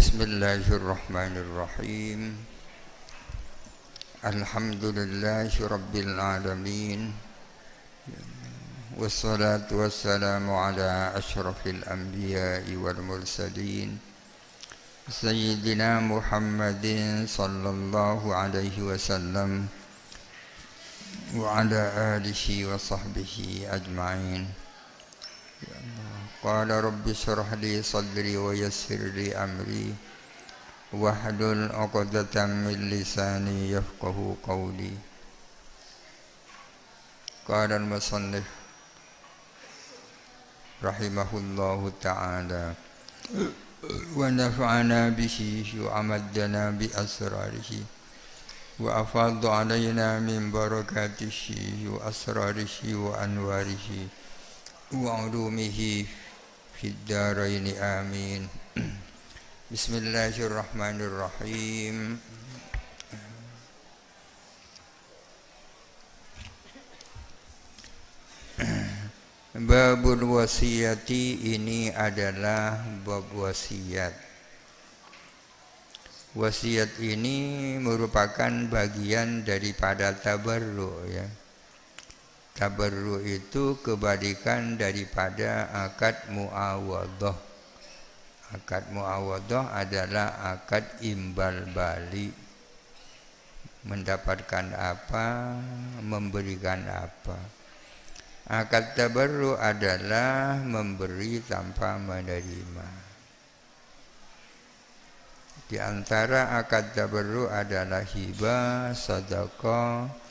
Bismillahirrahmanirrahim. Alhamdulillahi rabbil alamin. Wassalatu wassalamu ala asyrafil anbiya'i wal mursalin Sayyidina Muhammadin sallallahu alaihi wasallam wa ala alihi wa sahbihi ajma'in. Qala rabbi syrah li sadri wa yassir li amri wahlul 'uqdatam min lisani yafqahu qawli. Qala al-musannif rahimahullahu ta'ala wa nafa'ana bihi wa amaddana bi asrarihi wa afadha alayna min barakatihi wa asrarihi wa anwarihi wa ulumihi fid daraini amin. Bismillahirrahmanirrahim. Babul wasiyati, ini adalah bab wasiat. Wasiat ini merupakan bagian daripada tabarru, ya. Tabarru itu kebalikan daripada akad muawadhah. Akad muawadhah adalah akad imbal balik. Mendapatkan apa, memberikan apa. Akad tabarru adalah memberi tanpa menerima. Di antara akad tabarru adalah hibah, sedekah,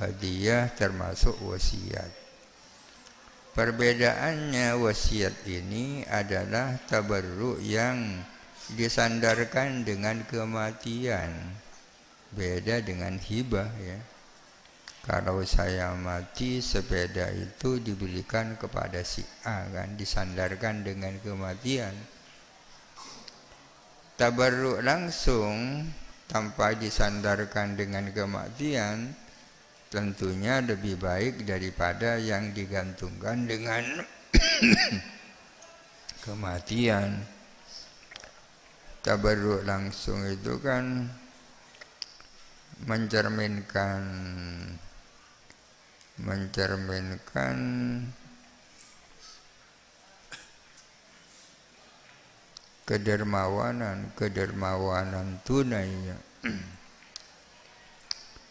hadiah, termasuk wasiat. Perbedaannya, wasiat ini adalah tabarru yang disandarkan dengan kematian. Beda dengan hibah, ya. Kalau saya mati, sepeda itu diberikan kepada si A, kan, disandarkan dengan kematian. Tabarru langsung tanpa disandarkan dengan kematian tentunya lebih baik daripada yang digantungkan dengan kematian. Tabarruk langsung itu kan mencerminkan kedermawanan tunai.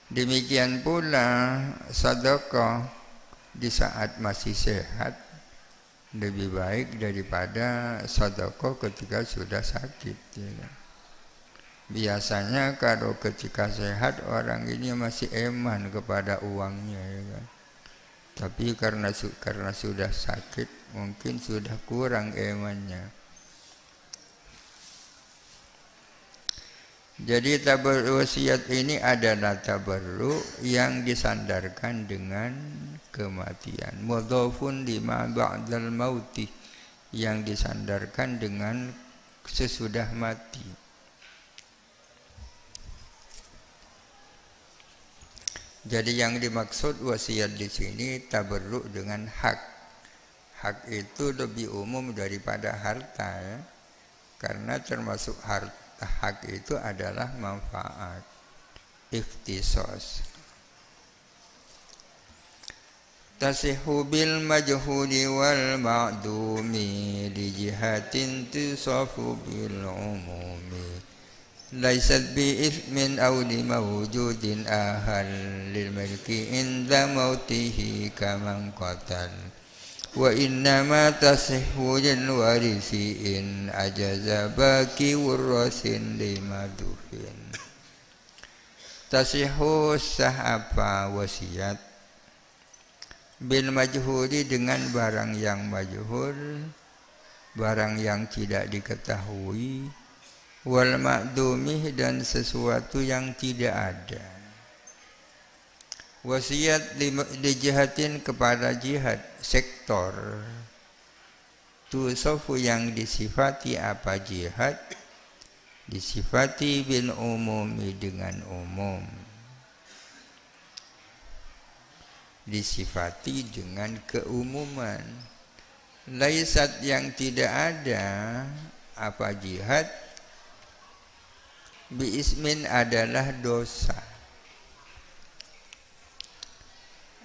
Demikian pula sedekah di saat masih sehat lebih baik daripada sedekah ketika sudah sakit, ya. Biasanya kalau ketika sehat orang ini masih eman kepada uangnya, ya kan? Tapi karena sudah sakit mungkin sudah kurang emannya. Jadi tabarruk wasiat ini adalah tabarruk yang disandarkan dengan kematian. Mudhafun lima ba'dal mauti, yang disandarkan dengan sesudah mati. Jadi yang dimaksud wasiat di sini tabarruk dengan hak. Hak itu lebih umum daripada harta, ya. Karena termasuk harta. Hak itu adalah manfaat, ikhtisas. Tasihu bil majhuli wal ma'dumi li jihatin tusafu bil umumi. Laisat bi ithmin aw li mawjudin ahal lil milki inda mautihi kaman qatal. Wa innama tasihhu lil warisi in ajaza baki warasin limadufin. Tasihhu sah apa wasiat bil majhuli, dengan barang yang majhul, barang yang tidak diketahui, wal ma'dumih, dan sesuatu yang tidak ada. Wasiat di jihatin, kepada jihad, sektor. Tusofu, yang disifati apa jihad? Disifati bil umumi, dengan umum. Disifati dengan keumuman. Laisat, yang tidak ada apa jihad Biismin adalah dosa.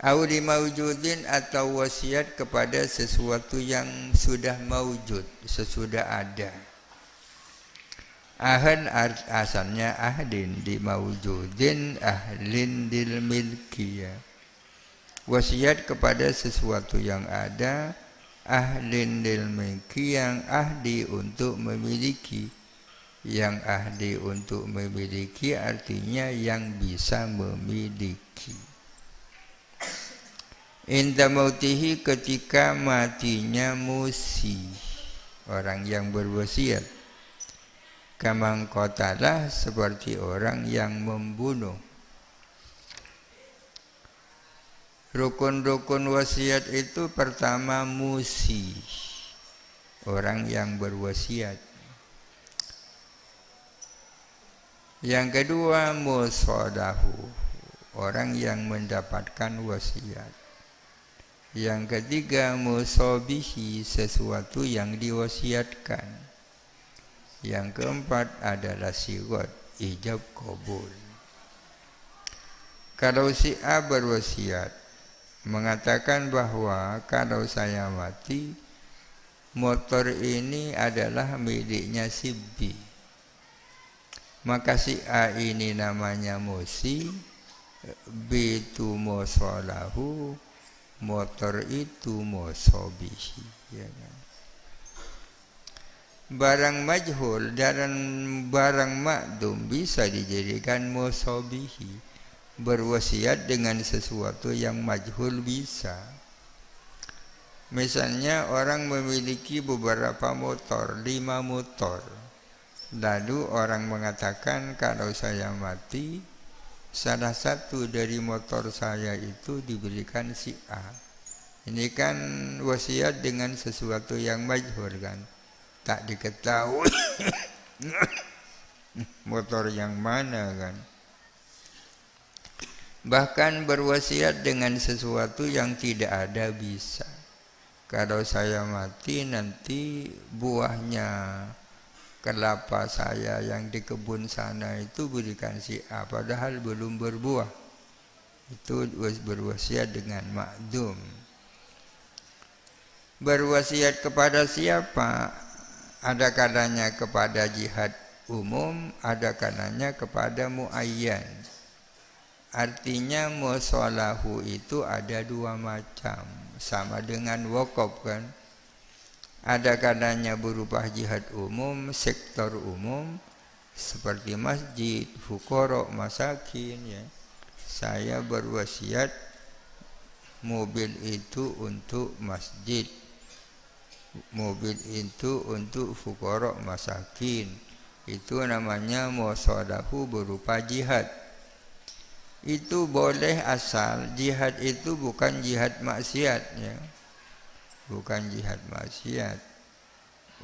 Audi maujudin atau wasiat kepada sesuatu yang sudah maujud, sesudah ada. Ahan asalnya ahdin di maujudin ahlin dil milkiyah. Wasiat kepada sesuatu yang ada, ahlin dil milki yang ahdi untuk memiliki. Yang ahdi untuk memiliki artinya yang bisa memiliki. Inda mautihi ketika matinya musi, orang yang berwasiat. Kamang qatalah seperti orang yang membunuh. Rukun-rukun wasiat itu pertama musi, orang yang berwasiat. Yang kedua musadahu, orang yang mendapatkan wasiat. Yang ketiga musabihi, sesuatu yang diwasiatkan. Yang keempat adalah sigot, ijab qabul. Kalau si A berwasiat mengatakan bahwa kalau saya mati, motor ini adalah miliknya si B, maka si A ini namanya musi, B itu musalahu, motor itu musabihi, ya kan? Barang majhul dan barang makdum bisa dijadikan musabihi. Berwasiat dengan sesuatu yang majhul bisa. Misalnya orang memiliki beberapa motor, 5 motor. Lalu orang mengatakan kalau saya mati, salah satu dari motor saya itu diberikan si A. Ini kan wasiat dengan sesuatu yang majhul kan. Tak diketahui motor yang mana kan. Bahkan berwasiat dengan sesuatu yang tidak ada bisa. Kalau saya mati nanti buahnya kelapa saya yang di kebun sana itu berikan si A, padahal belum berbuah. Itu berwasiat dengan makdum. Berwasiat kepada siapa? Ada kalanya kepada jihad umum, ada kalanya kepada muayyan. Artinya musalahu itu ada 2 macam, sama dengan wakaf kan. Ada kalanya berupa jihad umum, sektor umum, seperti masjid, fuqara, masakin ya. Saya berwasiat mobil itu untuk masjid, mobil itu untuk fuqara, masakin. Itu namanya musalahu berupa jihad. Itu boleh asal jihad itu bukan jihad maksiat ya. Bukan jihad maksiat.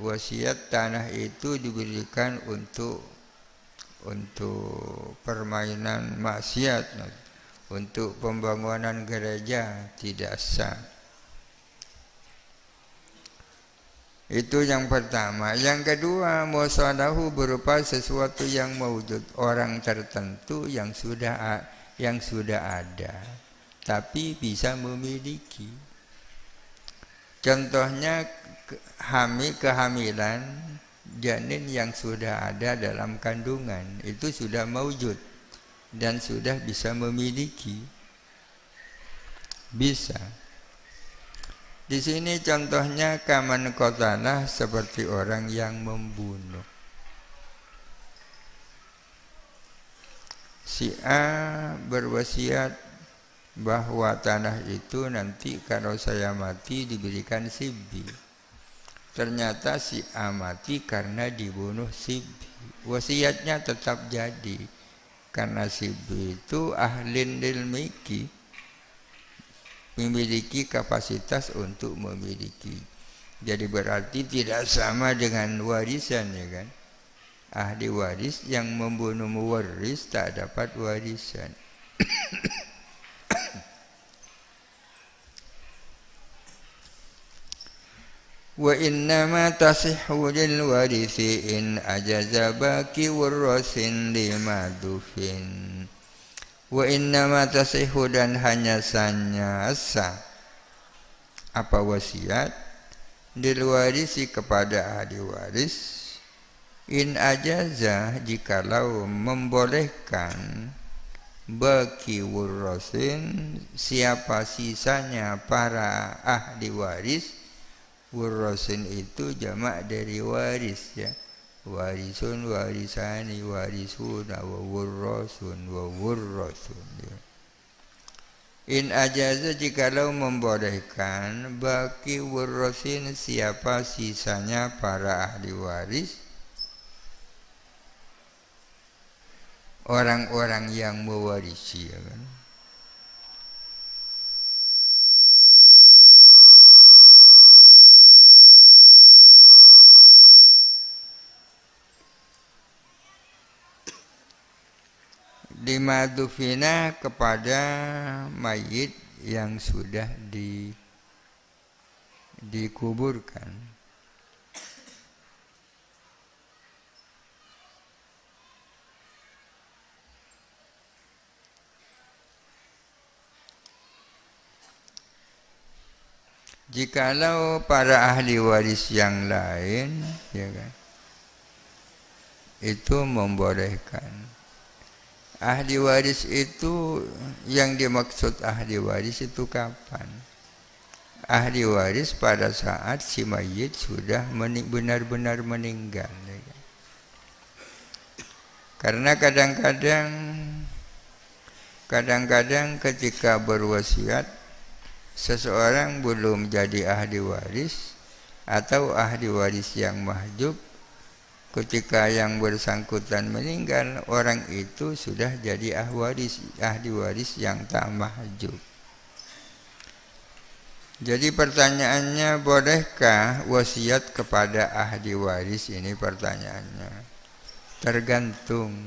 Wasiat tanah itu diberikan untuk permainan maksiat, untuk pembangunan gereja tidak sah. Itu yang pertama. Yang kedua, musalahu berupa sesuatu yang maujud, orang tertentu yang sudah ada, tapi bisa memiliki. Contohnya kehamilan janin yang sudah ada dalam kandungan, itu sudah maujud dan sudah bisa memiliki. Bisa. Di sini contohnya kaman qatalah, seperti orang yang membunuh. Si A berwasiat bahwa tanah itu nanti kalau saya mati diberikan si B. Ternyata si A mati karena dibunuh si B. Wasiatnya tetap jadi, karena si B itu ahlin lil milki, memiliki kapasitas untuk memiliki. Jadi berarti tidak sama dengan warisan ya kan. Ahli waris yang membunuh mewaris tak dapat warisan. Wa innama tasihhu lil warithi in ajaza baki warasin limadufin. Wa innama tasihhu dan hanya sah apa wasiat lil warisi kepada ahli waris in ajaza jikalau membolehkan baki warasin siapa sisanya para ahli waris. Warasin itu jamak dari waris ya. Warisun, warisani, warisun, wa warasun, wa warasun ya. In ajaza jikalau membolehkan baki warasin siapa sisanya para ahli waris, orang-orang yang mewarisi ya kan. Limadufina kepada mayit yang sudah dikuburkan. Jikalau para ahli waris yang lain ya kan, itu membolehkan. Ahli waris itu yang dimaksud ahli waris itu kapan? Ahli waris pada saat si mayit sudah benar-benar meninggal. Karena kadang-kadang ketika berwasiat seseorang belum jadi ahli waris atau ahli waris yang mahjub. Ketika yang bersangkutan meninggal, orang itu sudah jadi ahli waris yang tak mahjub. Jadi pertanyaannya, bolehkah wasiat kepada ahli waris? Ini pertanyaannya. Tergantung.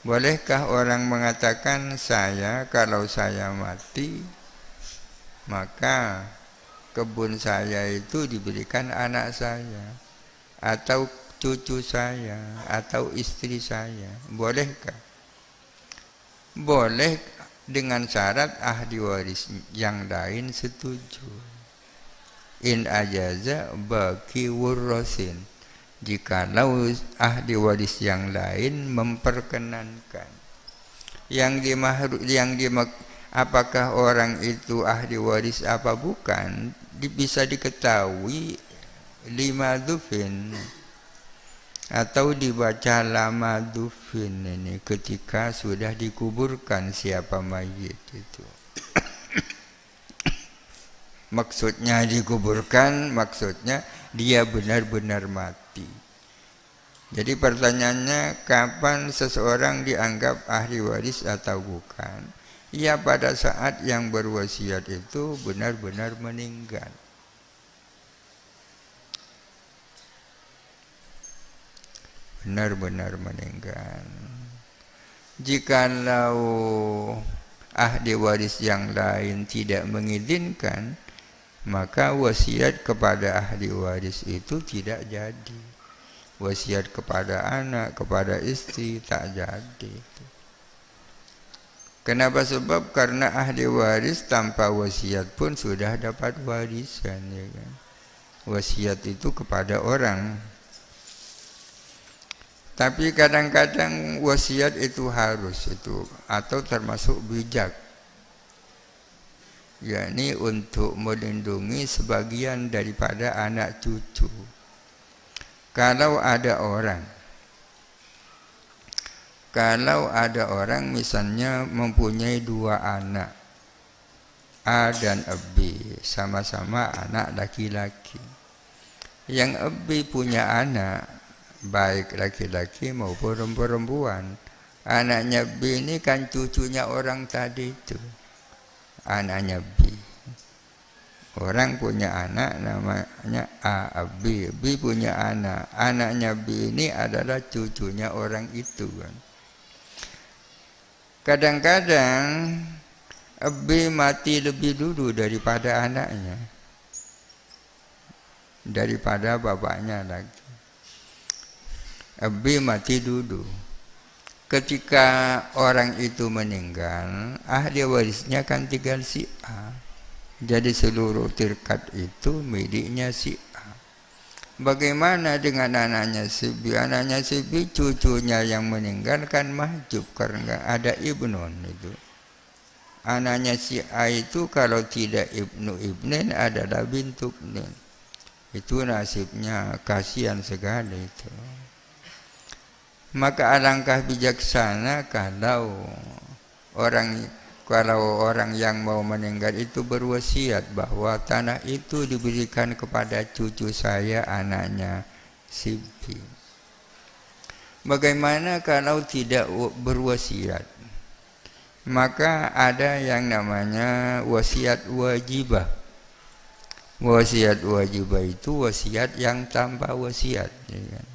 Bolehkah orang mengatakan kalau saya mati, maka kebun saya itu diberikan anak saya atau cucu saya atau istri saya, bolehkah? Boleh dengan syarat ahli waris yang lain setuju. In ajaza baki warasin, jikalau ahli waris yang lain memperkenankan. Apakah orang itu ahli waris apa bukan bisa diketahui limadufin atau dibaca lama dufin ini ketika sudah dikuburkan siapa mayit itu. Maksudnya dikuburkan, maksudnya dia benar-benar mati. Jadi pertanyaannya, kapan seseorang dianggap ahli waris atau bukan? Ya pada saat yang berwasiat itu benar-benar meninggal. Benar-benar meninggal. Jikalau ahli waris yang lain tidak mengizinkan, maka wasiat kepada ahli waris itu tidak jadi. Wasiat kepada anak, kepada istri tak jadi. Kenapa? Sebab karena ahli waris tanpa wasiat pun sudah dapat warisan ya kan. Wasiat itu kepada orang. Tapi kadang-kadang wasiat itu harus itu atau termasuk bijak, yakni untuk melindungi sebagian daripada anak cucu. Kalau ada orang misalnya mempunyai dua anak, A dan B, sama-sama anak laki-laki. Yang B punya anak baik laki-laki maupun perempuan. Anaknya B ini kan cucunya orang tadi itu. Anaknya B. Orang punya anak namanya A, B. B punya anak. Anaknya B ini adalah cucunya orang itu kan. Kadang-kadang B mati lebih dulu daripada anaknya. daripada bapaknya lagi. Abi mati dulu. Ketika orang itu meninggal, ahli warisnya kan tinggal si A. Jadi seluruh tirkat itu miliknya si A. Bagaimana dengan anaknya si B? Anaknya si B, cucunya yang meninggal kan mahjub karena ada ibnun itu. Anaknya si A itu kalau tidak ibnu ibnin adalah bintu ibnin. Itu nasibnya, kasihan sekali itu. Maka alangkah bijaksana kalau orang yang mau meninggal itu berwasiat bahwa tanah itu diberikan kepada cucu saya, anaknya si B. Bagaimana kalau tidak berwasiat? Maka ada yang namanya wasiat wajibah. Wasiat wajibah itu wasiat yang tanpa wasiat. Ya kan?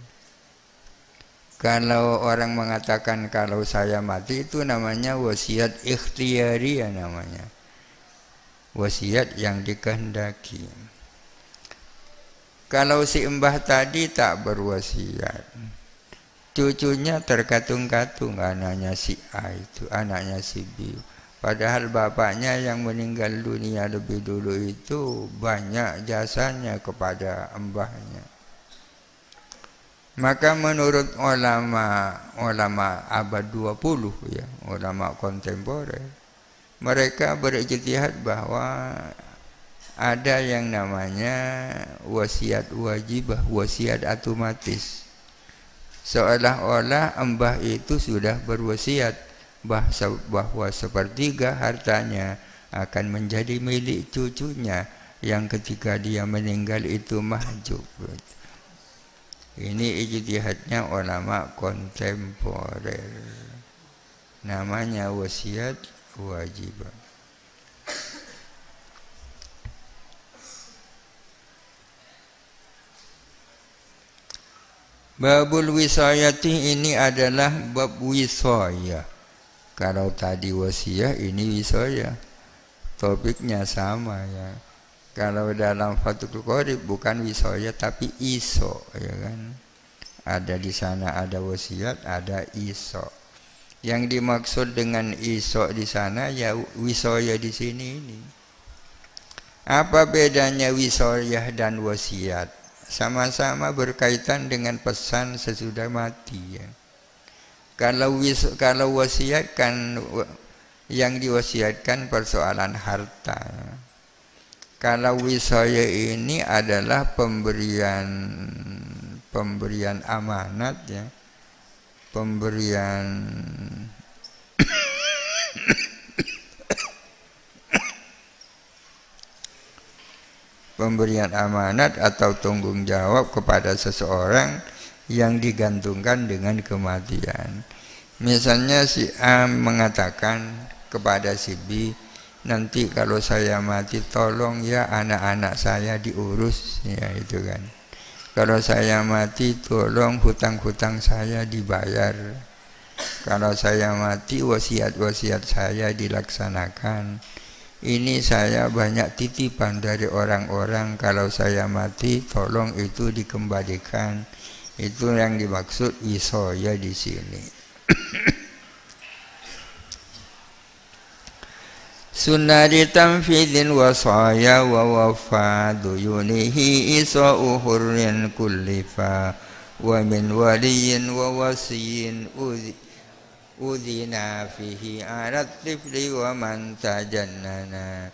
Kalau orang mengatakan kalau saya mati itu namanya wasiat ikhtiyari ya namanya. Wasiat yang dikehendaki. Kalau si mbah tadi tak berwasiat, cucunya terkatung-katung, anaknya si A itu, anaknya si B. Padahal bapaknya yang meninggal dunia lebih dulu itu banyak jasanya kepada mbahnya. Maka menurut ulama abad 20 ya, ulama kontemporer, mereka berijtihad bahwa ada yang namanya wasiat wajibah, wasiat otomatis. Seolah-olah mbah itu sudah berwasiat bahwa sepertiga hartanya akan menjadi milik cucunya yang ketika dia meninggal itu mahjub. Ini ijtihadnya ulama kontemporer. Namanya wasiat wajibah. Babul wisayati ini adalah bab wisayah. Kalau tadi wasiah, ini wisayah. Topiknya sama ya. Kalau dalam Fathul Qorib bukan wisayah tapi iso, ya kan? Ada di sana ada wasiat, ada iso. Yang dimaksud dengan iso di sana ya wisayah di sini ini. Apa bedanya wisayah dan wasiat? Sama-sama berkaitan dengan pesan sesudah mati ya. Kalau wasiat kan yang diwasiatkan persoalan harta. Kalau wisaya ini adalah pemberian amanat ya. Pemberian amanat atau tanggung jawab kepada seseorang yang digantungkan dengan kematian. Misalnya si A mengatakan kepada si B, nanti kalau saya mati tolong ya anak-anak saya diurus ya itu kan. Kalau saya mati tolong hutang-hutang saya dibayar. Kalau saya mati wasiat-wasiat saya dilaksanakan. Ini saya banyak titipan dari orang-orang, kalau saya mati tolong itu dikembalikan. Itu yang dimaksud wisaya di sini. Sunnati tanfidin wasaya wa wafa duyunihi isa'u hurrin kullifa wa min waliyin wa wasiyin udhina fihi alat tifli wa man tajannana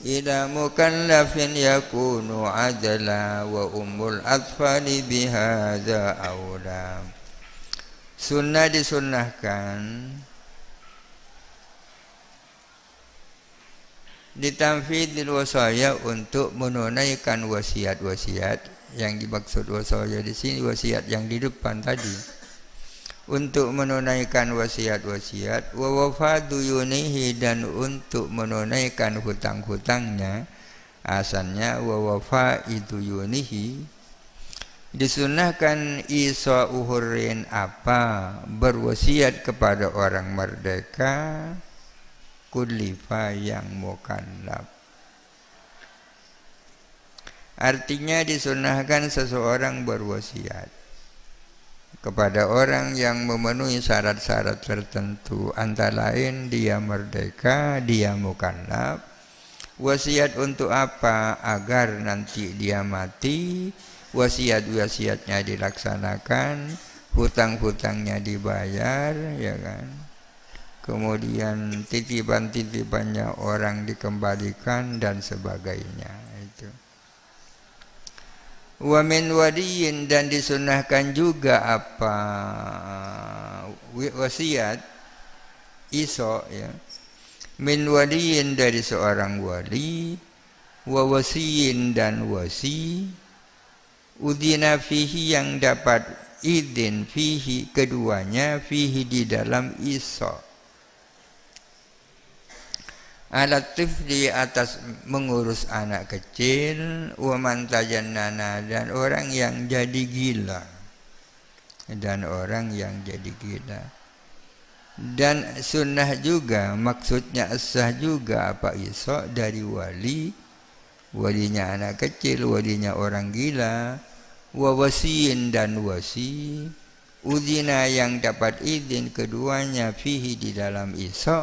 ila mukallafin yakunu adla wa ummul atfali bihadha awla. Sunnah disunnahkan ditamfidil wasaya untuk menunaikan wasiat-wasiat. Yang dimaksud wasaya di sini wasiat yang di depan tadi. Untuk menunaikan wasiat-wasiat wa wafadu yunihi, dan untuk menunaikan hutang-hutangnya. Asalnya wa wafaidu yunihi. Disunahkan isa uhurin apa? Berwasiat kepada orang merdeka kullifa yang mukallaf. Artinya disunahkan seseorang berwasiat kepada orang yang memenuhi syarat-syarat tertentu, antara lain dia merdeka, dia mukallaf. Wasiat untuk apa? Agar nanti dia mati, wasiat-wasiatnya dilaksanakan, hutang-hutangnya dibayar, ya kan? Kemudian titipan-titipannya orang dikembalikan dan sebagainya. Itu. Wa min waliyin, dan disunahkan juga apa? Wasiat iso, ya. Min waliyin, dari seorang wali, wa wasiyin, dan wasi, udina fihi, yang dapat izin fihi, keduanya, fihi, di dalam iso, alat tifli, atas mengurus anak kecil, wa man tajannana, dan orang yang jadi gila, dan orang yang jadi gila. Dan sunnah juga, maksudnya sah juga apa iso, dari wali, walinya anak kecil, walinya orang gila, wa wasiin, dan wasi, udina, yang dapat izin keduanya, fihi, di dalam iso,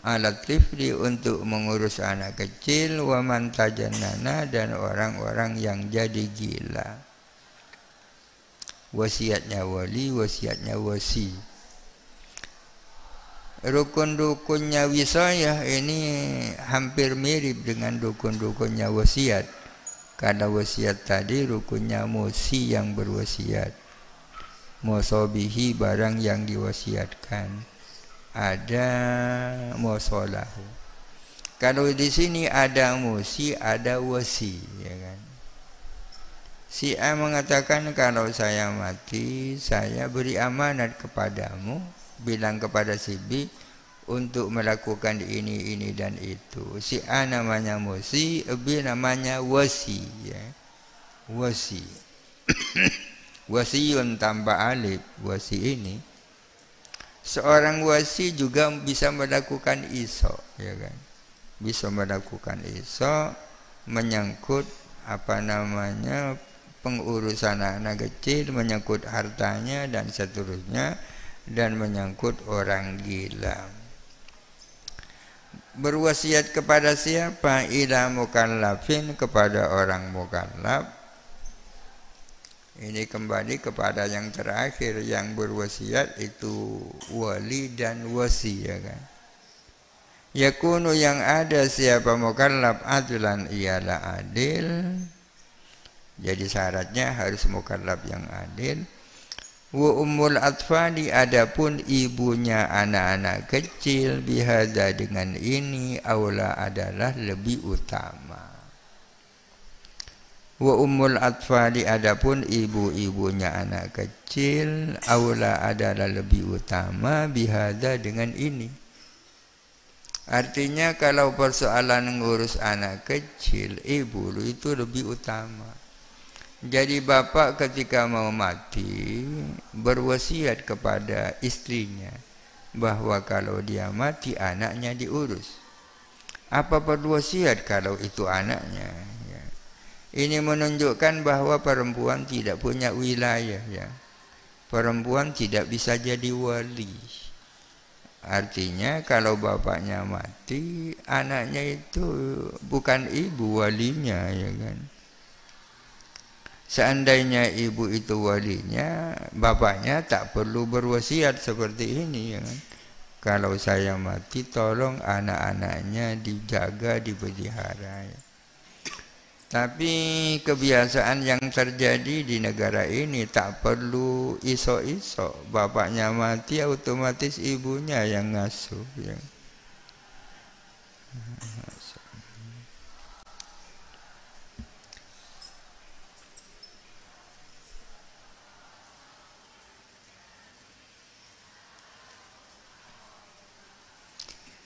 alat tifli, untuk mengurus anak kecil, wa man tajannana, dan orang-orang yang jadi gila. Wasiatnya wali, wasiatnya wasi. Rukun-rukunnya wisayah ini hampir mirip dengan rukun-rukunnya wasiat. Karena wasiat tadi rukunnya musi, yang berwasiat, musobihi, barang yang diwasiatkan, ada musolahu. Kalau di sini ada musi, ada wasi, ya kan? Si A mengatakan, kalau saya mati, saya beri amanat kepadamu, bilang kepada si B untuk melakukan ini dan itu. Si A namanya musi, B namanya wasi, ya. Wasi. Wasiyun tanpa alif, wasi ini. Seorang wasi juga bisa melakukan iso, ya kan? Bisa melakukan iso, menyangkut apa namanya, pengurusan anak kecil, menyangkut hartanya dan seterusnya, dan menyangkut orang gila. Berwasiat kepada siapa? Ila mukallafin, kepada orang mukallaf. Ini kembali kepada yang terakhir, yang berwasiat itu wali dan wasi, ya kan? Yakunu, yang ada siapa mukallaf, adlan, ialah adil. Jadi syaratnya harus mukallaf yang adil. Wa ummul atfali, adapun ibunya anak-anak kecil, bihada, dengan ini, aula, adalah lebih utama. Wa ummul atfali, adapun ibu-ibunya anak kecil, aula, adalah lebih utama, bihada, dengan ini. Artinya kalau persoalan ngurus anak kecil, ibu itu lebih utama. Jadi bapak ketika mau mati berwasiat kepada istrinya bahwa kalau dia mati anaknya diurus. Apa perlu wasiat kalau itu anaknya? Ya. Ini menunjukkan bahwa perempuan tidak punya wilayah, ya. Perempuan tidak bisa jadi wali. Artinya kalau bapaknya mati, anaknya itu bukan ibu walinya, ya kan? Seandainya ibu itu walinya, bapaknya tak perlu berwasiat seperti ini, ya kan? Kalau saya mati, tolong anak-anaknya dijaga, dipelihara. Ya. Tapi kebiasaan yang terjadi di negara ini tak perlu iso-iso. Bapaknya mati, otomatis ibunya yang ngasuh. Ya.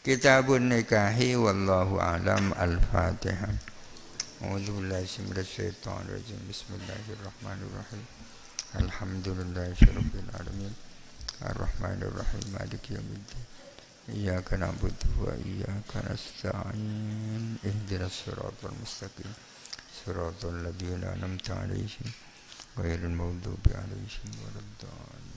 Kitabun nikahi, wallahu alam. Al-Fatihah. A'udzubillahi minasyaitonir rajim. Bismillahirrahmanirrahim. Alhamdulillahirabbil alamin. Arrahmanir rahim. Maliki yaumiddin. Iyyaka na'budu wa iyyaka nasta'in. Ihdinas siratal mustaqim. صراط الذين أنعمت عليهم غير المغضوب عليهم ولا الضالين